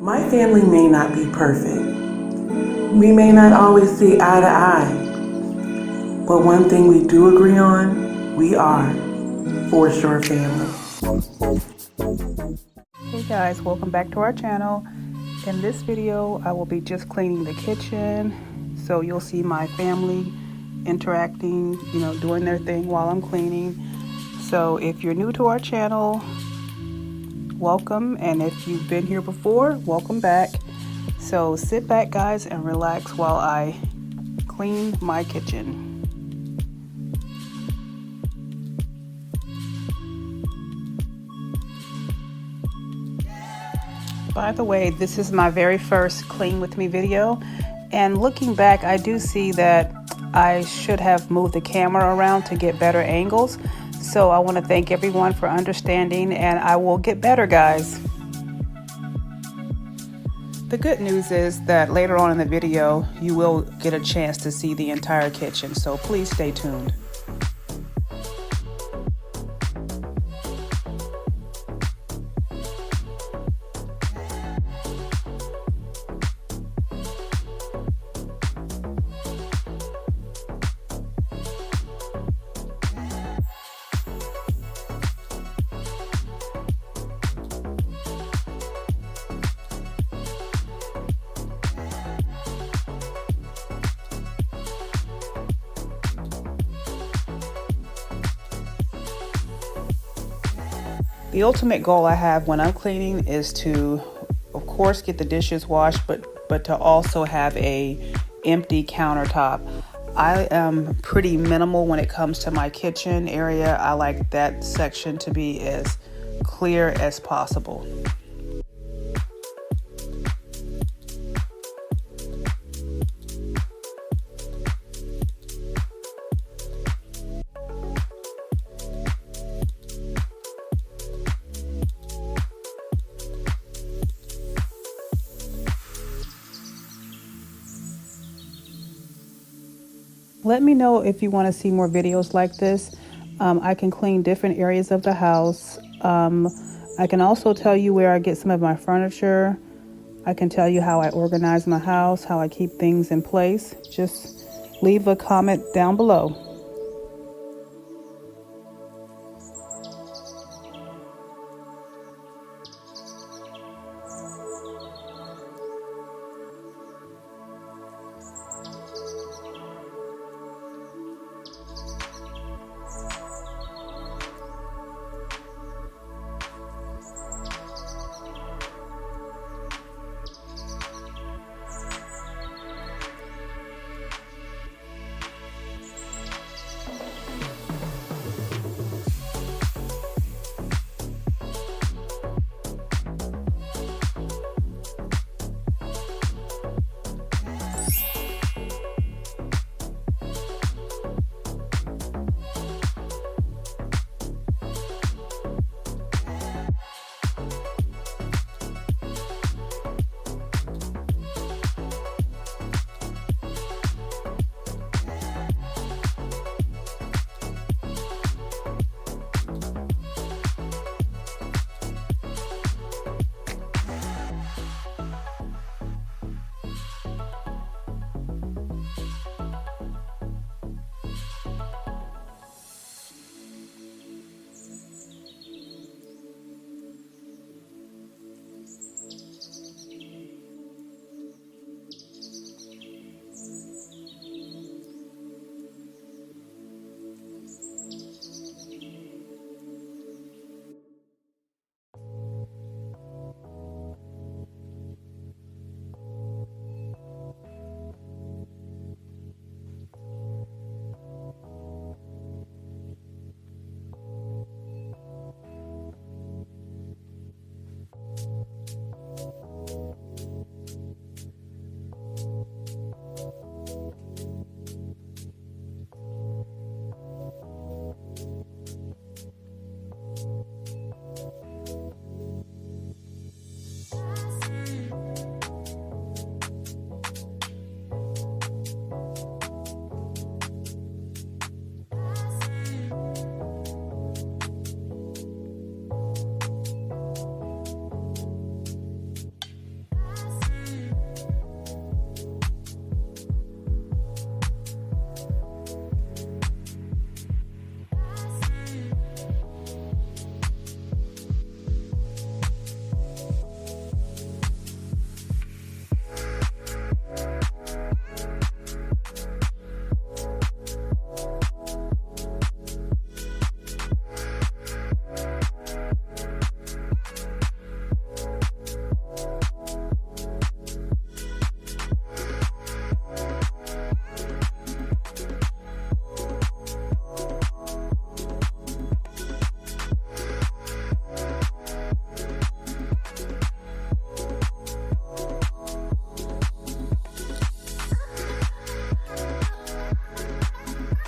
My family may not be perfect. We may not always see eye to eye. But one thing we do agree on, we are For Sure Family. Hey guys, welcome back to our channel. In this video, I will be just cleaning the kitchen. So you'll see my family interacting, doing their thing while I'm cleaning. So if you're new to our channel, welcome. And if you've been here before, welcome back. So sit back guys and relax while I clean my kitchen. By the way, this is my very first clean with me video, and looking back I do see that I should have moved the camera around to get better angles. So I want to thank everyone for understanding, and I will get better guys. The good news is that later on in the video you will get a chance to see the entire kitchen, so please stay tuned. The ultimate goal I have when I'm cleaning is to, of course, get the dishes washed, but to also have a empty countertop. I am pretty minimal when it comes to my kitchen area. I like that section to be as clear as possible. Let me know if you want to see more videos like this. I can clean different areas of the house. I can also tell you where I get some of my furniture. I can tell you how I organize my house, how I keep things in place. Just leave a comment down below.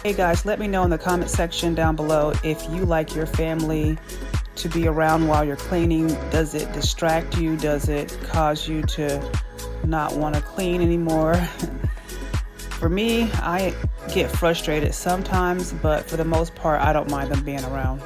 Hey guys, let me know in the comment section down below if you like your family to be around while you're cleaning. Does it distract you? Does it cause you to not want to clean anymore? For me, I get frustrated sometimes, but for the most part, I don't mind them being around.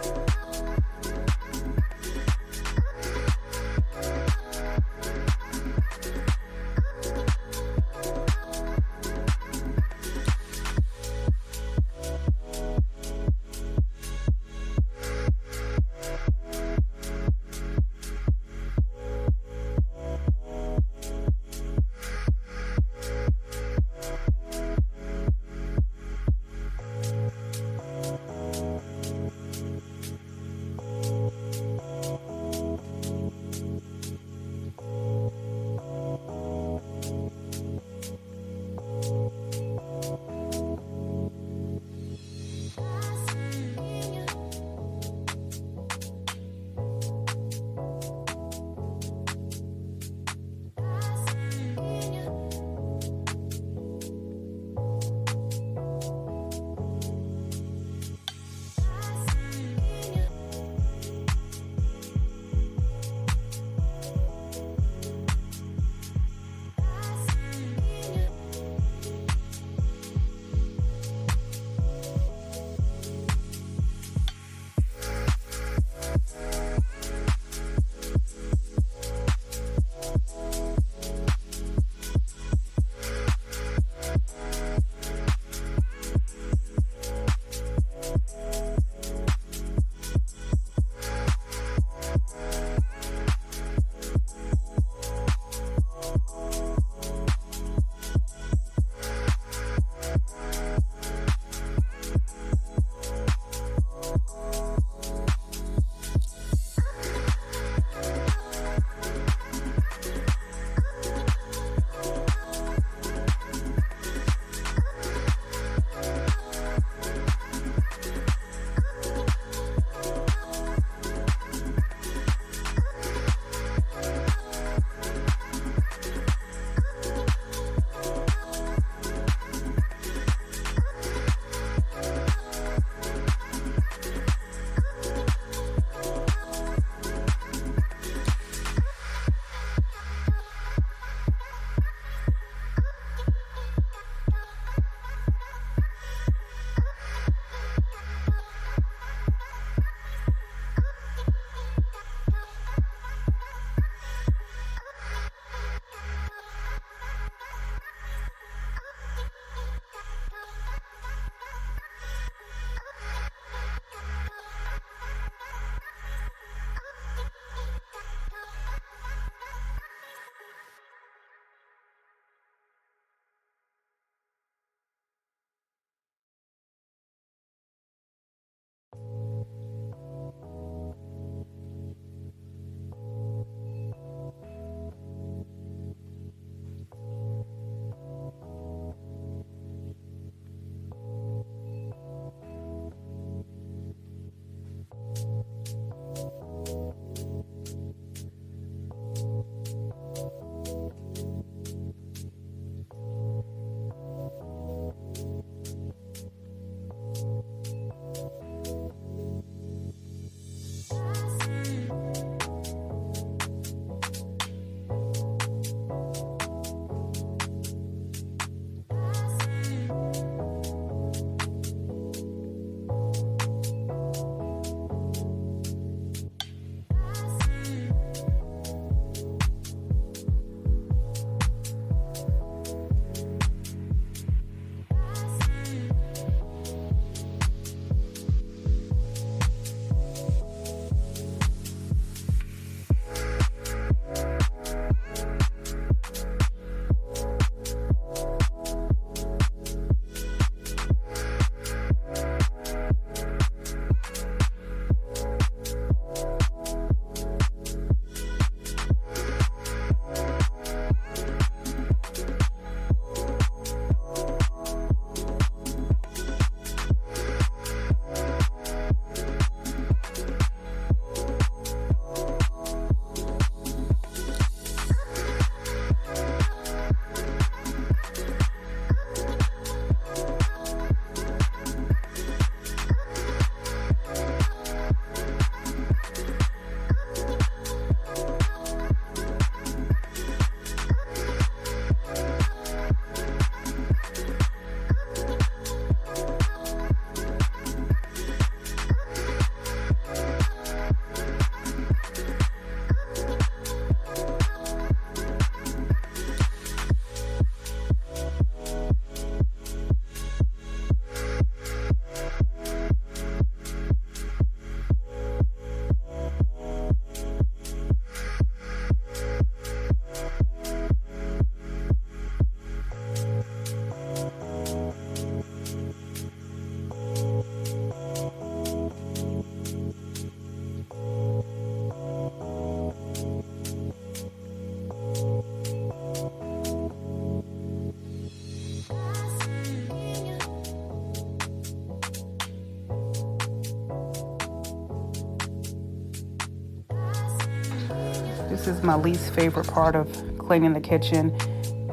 This is my least favorite part of cleaning the kitchen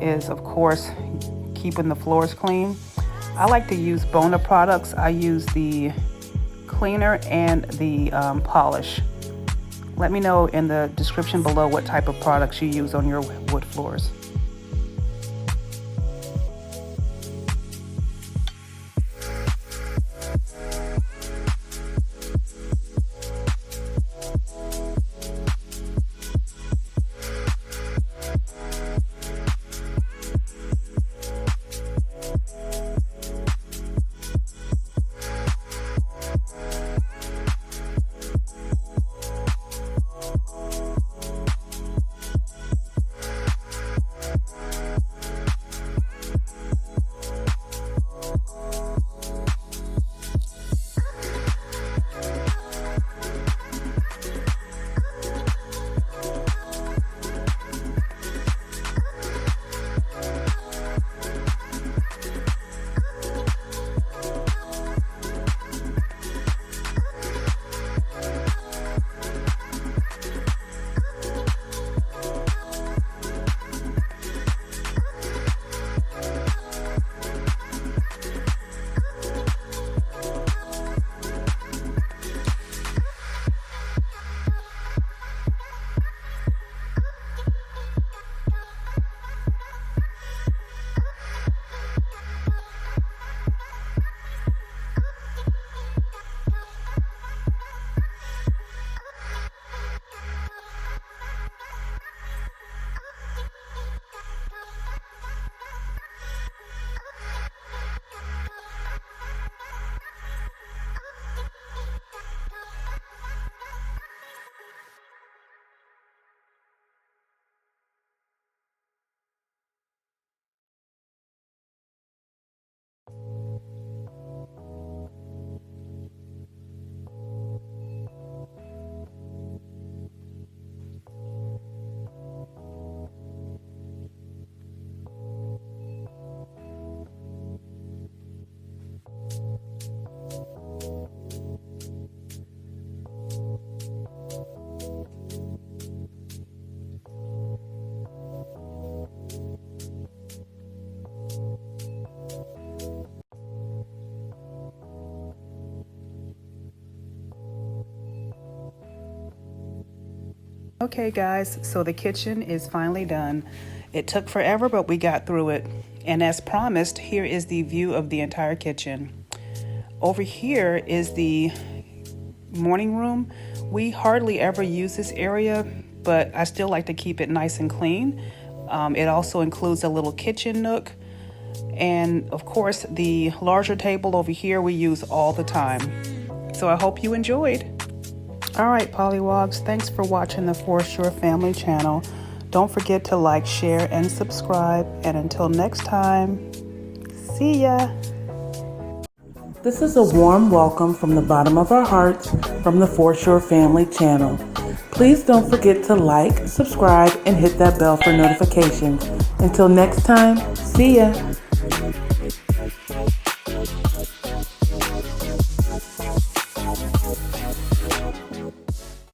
is, of course, keeping the floors clean. I like to use Bona products. I use the cleaner and the polish. Let me know in the description below what type of products you use on your wood floors. Okay guys, so the kitchen is finally done. It took forever, but we got through it. And as promised, here is the view of the entire kitchen. Over here is the morning room. We hardly ever use this area, but I still like to keep it nice and clean. It also includes a little kitchen nook. And of course, the larger table over here we use all the time. So I hope you enjoyed. All right, Pollywogs, thanks for watching the Forshore Family channel. Don't forget to like, share, and subscribe. And until next time, see ya. This is a warm welcome from the bottom of our hearts from the Forshore Family channel. Please don't forget to like, subscribe, and hit that bell for notifications. Until next time, see ya.